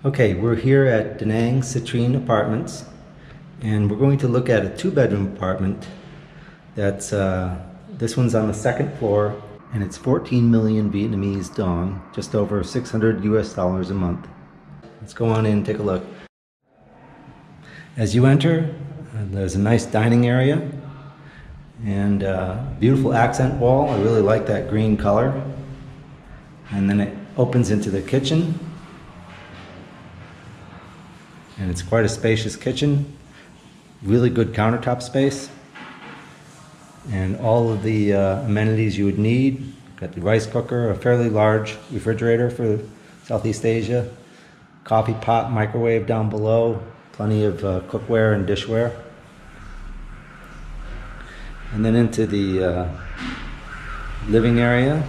Okay, we're here at Da Nang Citrine Apartments, and we're going to look at a two-bedroom apartment that's, this one's on the second floor, and it's 14 million Vietnamese dong, just over 600 US dollars a month. Let's go on in and take a look. As you enter, there's a nice dining area, and beautiful accent wall. I really like that green color. And then it opens into the kitchen. And it's quite a spacious kitchen, really good countertop space, and all of the amenities you would need. Got the rice cooker, a fairly large refrigerator for Southeast Asia, coffee pot, microwave down below, plenty of cookware and dishware. And then into the living area,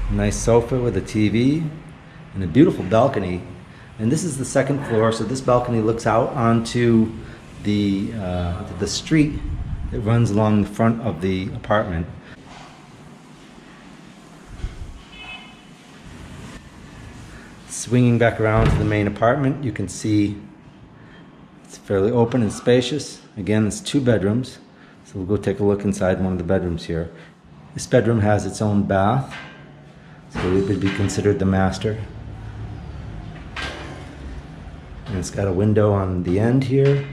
a nice sofa with a TV, and a beautiful balcony. And this is the second floor, so this balcony looks out onto the street that runs along the front of the apartment. Swinging back around to the main apartment, you can see it's fairly open and spacious. Again, it's two bedrooms, so we'll go take a look inside one of the bedrooms here. This bedroom has its own bath, so it would be considered the master. And it's got a window on the end here,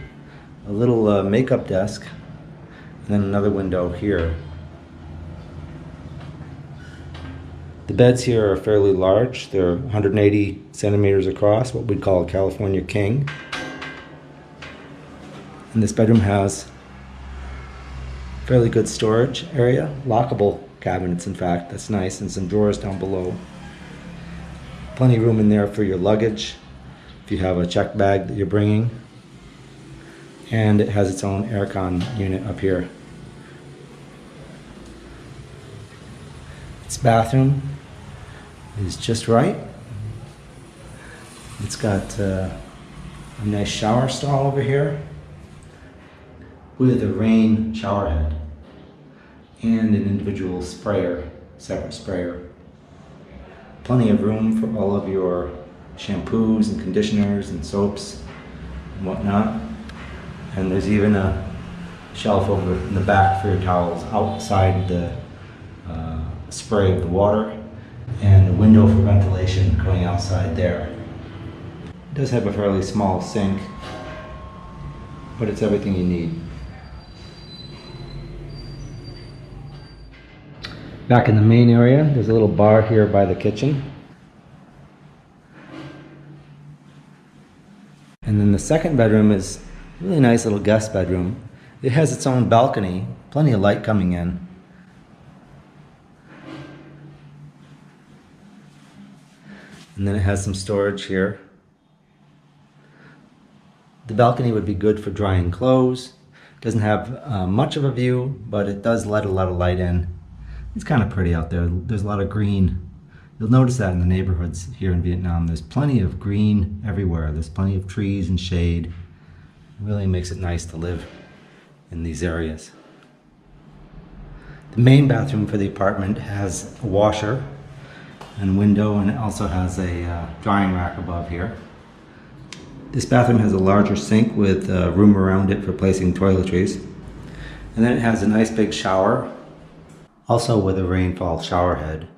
a little makeup desk, and then another window here. The beds here are fairly large. They're 180 centimeters across, what we'd call a California king. And this bedroom has fairly good storage area, lockable cabinets in fact, that's nice, and some drawers down below. Plenty of room in there for your luggage, if you have a check bag that you're bringing. And it has its own aircon unit up here. Its bathroom is just right. It's got a nice shower stall over here with a rain shower head and an individual sprayer, separate sprayer. Plenty of room for all of your shampoos and conditioners and soaps and whatnot. And there's even a shelf over in the back for your towels outside the spray of the water, and a window for ventilation going outside there. It does have a fairly small sink, but it's everything you need. Back in the main area, there's a little bar here by the kitchen. And then the second bedroom is a really nice little guest bedroom. It has its own balcony, plenty of light coming in. And then it has some storage here. The balcony would be good for drying clothes. It doesn't have much of a view, but it does let a lot of light in. It's kind of pretty out there. There's a lot of green. You'll notice that in the neighborhoods here in Vietnam. There's plenty of green everywhere. There's plenty of trees and shade. It really makes it nice to live in these areas. The main bathroom for the apartment has a washer and window, and it also has a drying rack above here. This bathroom has a larger sink with room around it for placing toiletries. And then it has a nice big shower, also with a rainfall shower head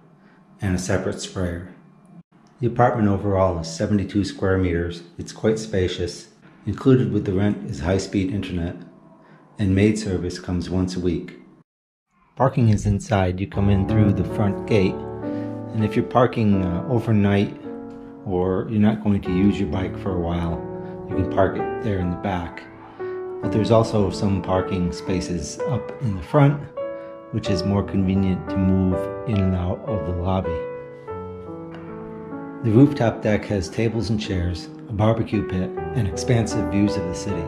and a separate sprayer. The apartment overall is 72 square meters. It's quite spacious. Included with the rent is high-speed internet, and maid service comes once a week. Parking is inside. You come in through the front gate, and if you're parking overnight or you're not going to use your bike for a while, you can park it there in the back. But there's also some parking spaces up in the front, which is more convenient to move in and out of the lobby. The rooftop deck has tables and chairs, a barbecue pit, and expansive views of the city.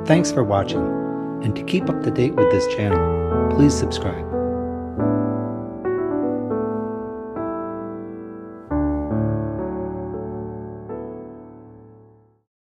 Thanks for watching, and to keep up to date with this channel, please subscribe.